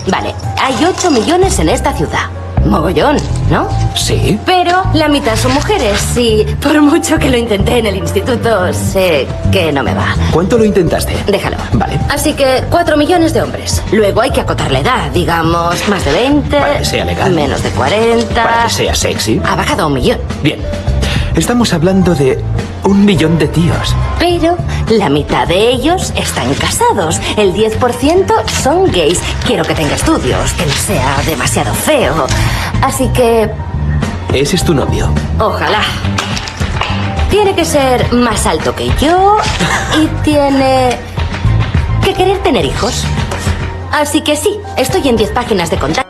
Vale, hay 8 millones en esta ciudad. Mogollón, ¿no? Sí. Pero la mitad son mujeres y por mucho que lo intenté en el instituto, sé que no me va. ¿Cuánto lo intentaste? Déjalo. Vale. Así que 4 millones de hombres. Luego hay que acotar la edad, digamos, más de 20. Para que sea legal. Menos de 40. Para que sea sexy. Ha bajado a 1 millón. Bien. Estamos hablando de 1 millón de tíos. Pero la mitad de ellos están casados. El 10% son gays. Quiero que tenga estudios, que no sea demasiado feo. Así que, Ese es tu novio. ojalá. Tiene que ser más alto que yo y tiene que querer tener hijos. Así que sí, estoy en 10 páginas de contacto.